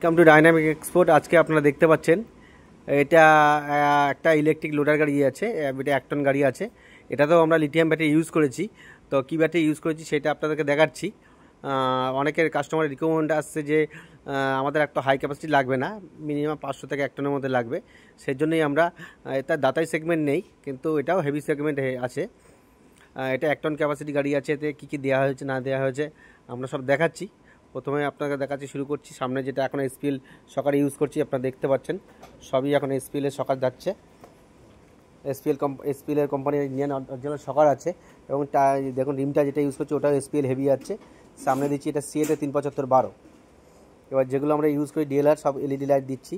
Welcome to dynamic export. আজকে আপনারা দেখতে পাচ্ছেন এটা একটা ইলেকট্রিক লোডার গাড়ি আছে, এটা 1 টন গাড়ি আছে। এটাতেও আমরা লিথিয়াম ব্যাটারি ইউজ করেছি। তো কী ব্যাটারি ইউজ করেছি সেটা আপনাদেরকে দেখাচ্ছি। অনেকের কাস্টমারের রিকোয়ারমেন্ট আসছে যে আমাদের একটা হাই ক্যাপাসিটি লাগবে না, মিনিমাম 500 থেকে 1 টনের মধ্যে লাগবে। সেই জন্যই আমরা এটা দাতাই সেগমেন্ট নেই, কিন্তু এটাও হেভি সেগমেন্ট আছে। এটা 1 টন ক্যাপাসিটি গাড়ি আছে। এতে কী কী দেওয়া হয়েছে না দেওয়া হয়েছে আমরা সব দেখাচ্ছি। প্রথমে আপনাকে দেখাচ্ছি, শুরু করছি। সামনে যেটা এখন এসপিএল সকার ইউজ করছি আপনারা দেখতে পাচ্ছেন, সবই এখন এসপিএলের সকার যাচ্ছে। এসপিএলের কোম্পানির ইন্ডিয়ান অরিজিনাল সকার আছে। এবং দেখুন রিমটা যেটা ইউজ করছি ওটাও এসপিএল হেভি আছে। সামনে দিচ্ছি এটা সিএটে 375-12। এবার যেগুলো আমরা ইউজ করি ডিএলআর সব এলইডি লাইট দিচ্ছি,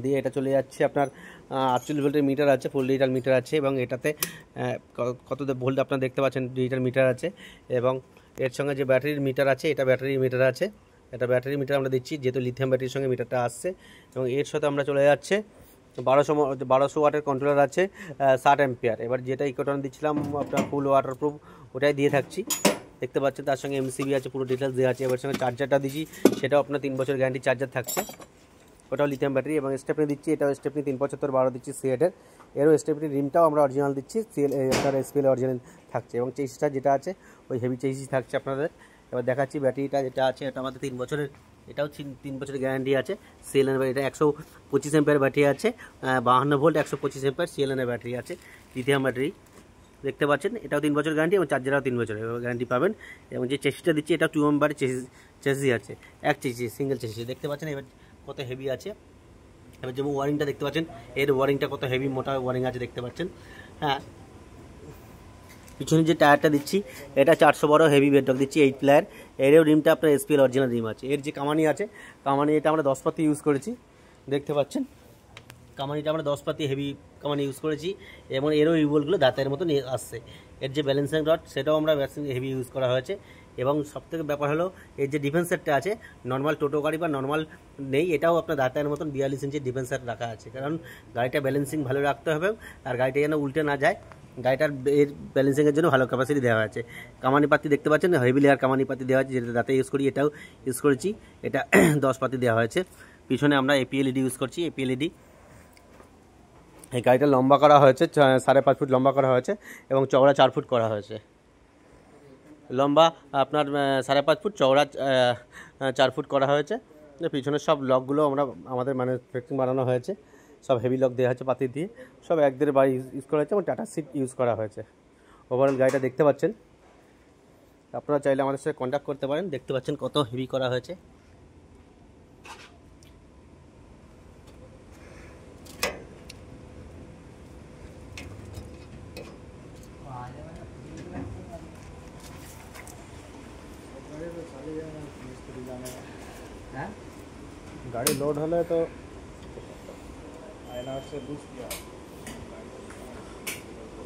দিয়ে এটা চলে যাচ্ছে আপনার 48 ভোল্টের মিটার আছে, ফুল ডিজিটাল মিটার আছে। এবং এটাতে কত ভোল্ট আপনারা দেখতে পাচ্ছেন, ডিজিটাল মিটার আছে। এবং এর সঙ্গে যে ব্যাটারির মিটার আছে, এটা ব্যাটারির মিটার আছে। এটা ব্যাটারি মিটার আমরা দিচ্ছি, যেহেতু লিথিয়াম ব্যাটারির সঙ্গে মিটারটা আসছে। এবং এর সাথে আমরা চলে যাচ্ছে 1200 ওয়াটের কন্ট্রোলার আছে, 60 অ্যাম্পিয়ার। এবার যেটা ইকোটন দিচ্ছিলাম আপনার ফুল ওয়াটারপ্রুফ, ওটাই দিয়ে থাকছি। দেখতে পাচ্ছেন তার সঙ্গে এমসিবি আছে, পুরো ডিটেলস দেওয়া আছে। এবার সঙ্গে চার্জারটা দিচ্ছি, সেটাও আপনার 3 বছর গ্যারান্টি চার্জার থাকছে, ওটাও লিথিয়াম ব্যাটারি। এবং স্টেপনি দিচ্ছি, এটাও স্টেপনি 375-12 দিচ্ছি সিএটের। এরও স্টেপনি রিমটাও আমরা অরিজিনাল দিচ্ছি, আপনার এসপিএল অরিজিনাল থাকছে। এবং চেসিসটা যেটা আছে ওই হেভি চেসিস থাকছে আপনাদের। এবার দেখাচ্ছি ব্যাটারিটা যেটা আছে, এটা আমাদের 3 বছরের, এটাও 3 বছরের গ্যারান্টি আছে। সিএলএন এটা 125 অ্যাম্পিয়ার ব্যাটারি আছে, 52 ভোল্ট 125 অ্যাম্পিয়ার সিএলএনের ব্যাটারি আছে, লিথিয়াম ব্যাটারি। দেখতে পাচ্ছেন এটাও 3 বছর গ্যারান্টি, এবং চার্জারও 3 বছরের গ্যারান্টি পাবেন। এবং যে চেসিসটা দিচ্ছি এটা 2 এম্বারের চেসিস আছে, এক চেসিস, সিঙ্গেল চেসিস। দেখতে পাচ্ছেন এবার কত হেভি আছে। এবার যেমন ওয়ারিংটা দেখতে পাচ্ছেন, এর ওয়ারিংটা কত হেভি মোটা ওয়ারিং আছে দেখতে পাচ্ছেন। হ্যাঁ, পিছনে যে টায়ারটা দিচ্ছি এটা 412 হেভি বেডরক দিচ্ছি, 8 প্লেয়ার। এরও রিমটা আপনার এসপিএল অরিজিনাল রিম আছে। এর যে কামানি আছে, কামানি এটা আমরা 10 পাতি ইউজ করেছি, দেখতে পাচ্ছেন। কামানিটা আমরা 10 পাতি হেভি কামানি ইউজ করেছি। এবং এরও ইউবলগুলো দাঁতের মতো আসছে। এর যে ব্যালেন্সিং রড সেটাও আমরা হেভি ইউজ করা হয়েছে। এবং সবথেকে ব্যাপার হলো এর যে ডিফেন্সারটা আছে, নর্মাল টোটো গাড়ি বা নর্মাল নেই, এটাও আপনার দাঁতের মতন 42 ইঞ্চির ডিফেন্সার রাখা আছে। কারণ গাড়িটা ব্যালেন্সিং ভালো রাখতে হবে, আর গাড়িটা যেন উল্টে না যায়। গাড়িটার এর ব্যালেন্সিংয়ের জন্য ভালো ক্যাপাসিটি দেওয়া আছে। কামানি পাতি দেখতে পাচ্ছেন, হেভি লেয়ার কামানি পাতি দেওয়া আছে, যেটা দাঁতে ইউজ করি এটাও ইউজ করেছি। এটা 10 পাতি দেওয়া হয়েছে। পিছনে আমরা এপিএলইডি ইউজ করছি, এপিএলইডি। এই গাড়িটা লম্বা করা হয়েছে, 5.5 ফুট লম্বা করা হয়েছে, এবং চওড়া 4 ফুট করা হয়েছে। লম্বা আপনার 5.5 ফুট, চওড়া 4 ফুট করা হয়েছে। পিছনের সব লকগুলো আমাদের ম্যানুফ্যাকচারিং বানানো হয়েছে, সব হেভি লক দেওয়া হয়েছে পাতি দিয়ে, সব 1.5 বার ইউজ করা হয়েছে। এবং টাটা সিট ইউজ করা হয়েছে। ওভারঅল গাড়িটা দেখতে পাচ্ছেন, আপনারা চাইলে আমাদের সাথে কন্ট্যাক্ট করতে পারেন। দেখতে পাচ্ছেন কত হেভি করা হয়েছে। গাড়ি লোড হলে তো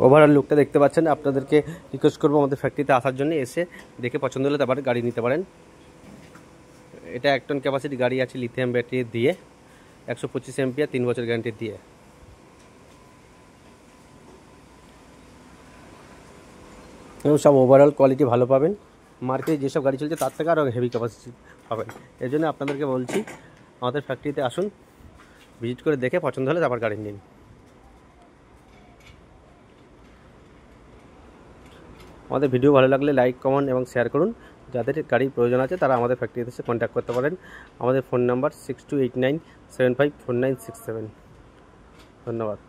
ওভারঅল লুকটা দেখতে পাচ্ছেন। আপনাদেরকে রিকোয়েস্ট করবো আমাদের ফ্যাক্টরিতে আসার জন্য, এসে দেখে পছন্দ হলে তারপরে গাড়ি নিতে পারেন। এটা 1 টন ক্যাপাসিটি গাড়ি আছে, লিথিয়াম ব্যাটারি দিয়ে, 125 অ্যাম্পিয়ার, 3 বছর গ্যারান্টি দিয়ে। এবং সব ওভারঅল কোয়ালিটি ভালো পাবেন। মার্কেটে যেসব গাড়ি চলছে তার থেকে আরও হেভি ক্যাপাসিটি পাবেন। এর জন্য আপনাদেরকে বলছি আমাদের ফ্যাক্টরিতে আসুন, ভিজিট করে দেখে পছন্দ হলে তারপর গাড়ি নিন। আমাদের ভিডিও ভালো লাগলে লাইক, কমেন্ট এবং শেয়ার করুন। যাদের গাড়ির প্রয়োজন আছে তারা আমাদের ফ্যাক্টরিতে এসে কন্ট্যাক্ট করতে পারেন। আমাদের ফোন নাম্বার 6289754967। ধন্যবাদ।